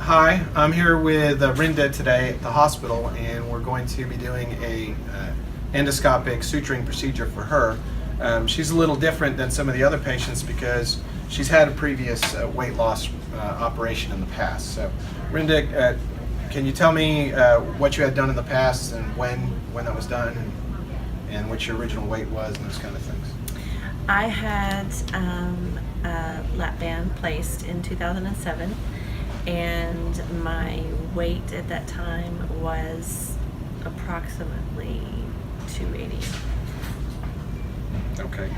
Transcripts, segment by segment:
Hi, I'm here with Rinda today at the hospital, and we're going to be doing a endoscopic suturing procedure for her. She's a little different than some of the other patients because she's had a previous weight loss operation in the past. So, Rinda, can you tell me what you had done in the past and when that was done, and what your original weight was and those kind of things? I had a lap band placed in 2007, and my weight at that time was approximately 280. Okay.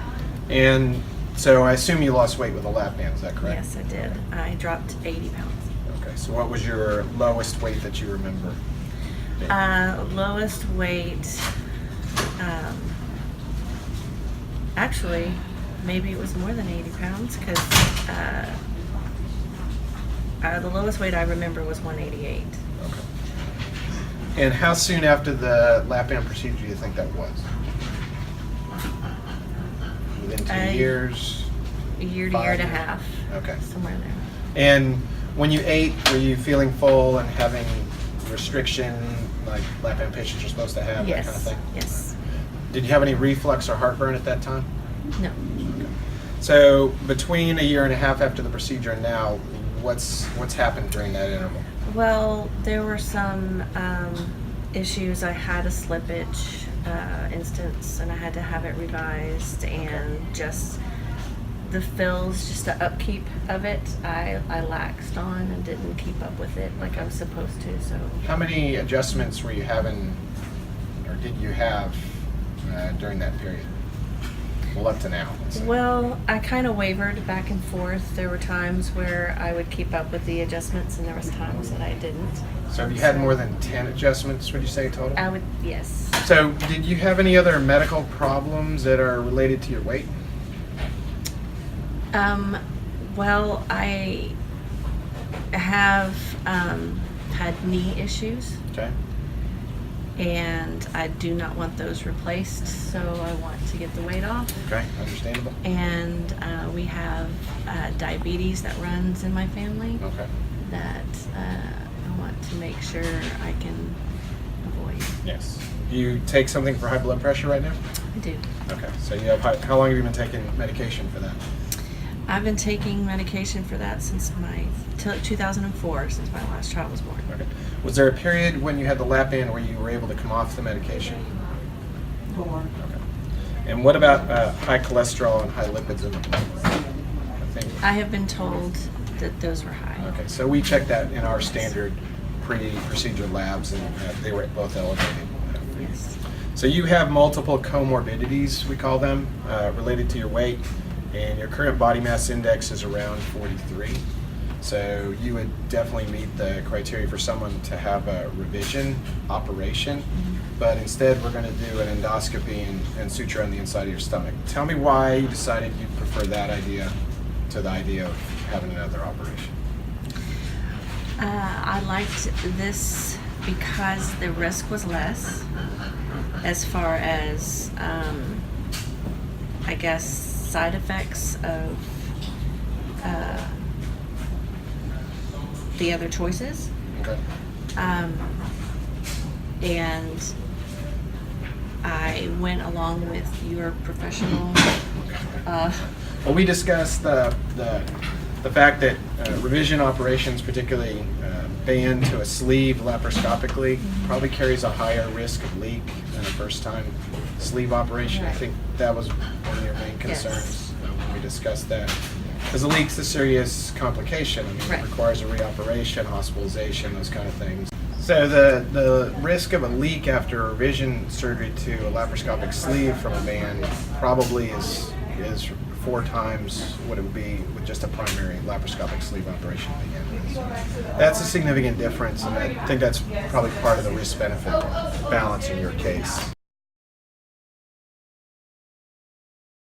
And so I assume you lost weight with a lap band, is that correct? Yes, I did. I dropped 80 pounds. Okay, so what was your lowest weight that you remember? Lowest weight, actually, maybe it was more than 80 pounds because the lowest weight I remember was 188. Okay. And how soon after the lap band procedure do you think that was? Within 2 years? A year to year and a half. Okay. Somewhere there. And when you ate, were you feeling full and having restriction like lap band patients are supposed to have, Yes. that kind of thing? Yes. Did you have any reflux or heartburn at that time? No. Okay. So between a year and a half after the procedure and now, what's happened during that interval? Well, there were some issues. I had a slippage instance, and I had to have it revised, and just the fills, just the upkeep of it, I laxed on and didn't keep up with it like I was supposed to. So, How many adjustments were you having, or did you have during that period? Well, up to now. Let's say. well, I kind of wavered back and forth. There were times where I would keep up with the adjustments, and there was times that I didn't. So have you had more than 10 adjustments, would you say, total? I would, yes. So did you have any other medical problems that are related to your weight? Well, I have had knee issues, Okay. and I do not want those replaced, so I want to get the weight off. Okay, understandable. And we have diabetes that runs in my family Okay. that I want to make sure I can avoid. Yes. Do you take something for high blood pressure right now? I do. Okay. So you have how long have you been taking medication for that? I've been taking medication for that since 2004, since my last child was born. Okay. Was there a period when you had the lap band where you were able to come off the medication? Four. Okay. And what about high cholesterol and high lipids in the blood? I have been told that those were high. Okay, so we checked that in our standard pre-procedure labs, and they were both elevated. Yes. So you have multiple comorbidities, we call them, related to your weight, and your current body mass index is around 43. So you would definitely meet the criteria for someone to have a revision operation, but instead we're going to do an endoscopy and suture on the inside of your stomach. Tell me why you decided you prefer that idea to the idea of having another operation. I liked this because the risk was less as far as, I guess, side effects of the other choices. Okay. And I went along with your professional. Well, we discussed the fact that revision operations, particularly band to a sleeve laparoscopically, probably carries a higher risk of leak than a first-time sleeve operation. Right. I think that was one of your main concerns Yes. when we discussed that. Because a leak's a serious complication. I mean, Right. It requires a reoperation, hospitalization, those kind of things. So the risk of a leak after revision surgery to a laparoscopic sleeve from a band probably is 4 times what it would be with just a primary laparoscopic sleeve operation to begin with. So that's a significant difference, and I think that's probably part of the risk-benefit balance in your case.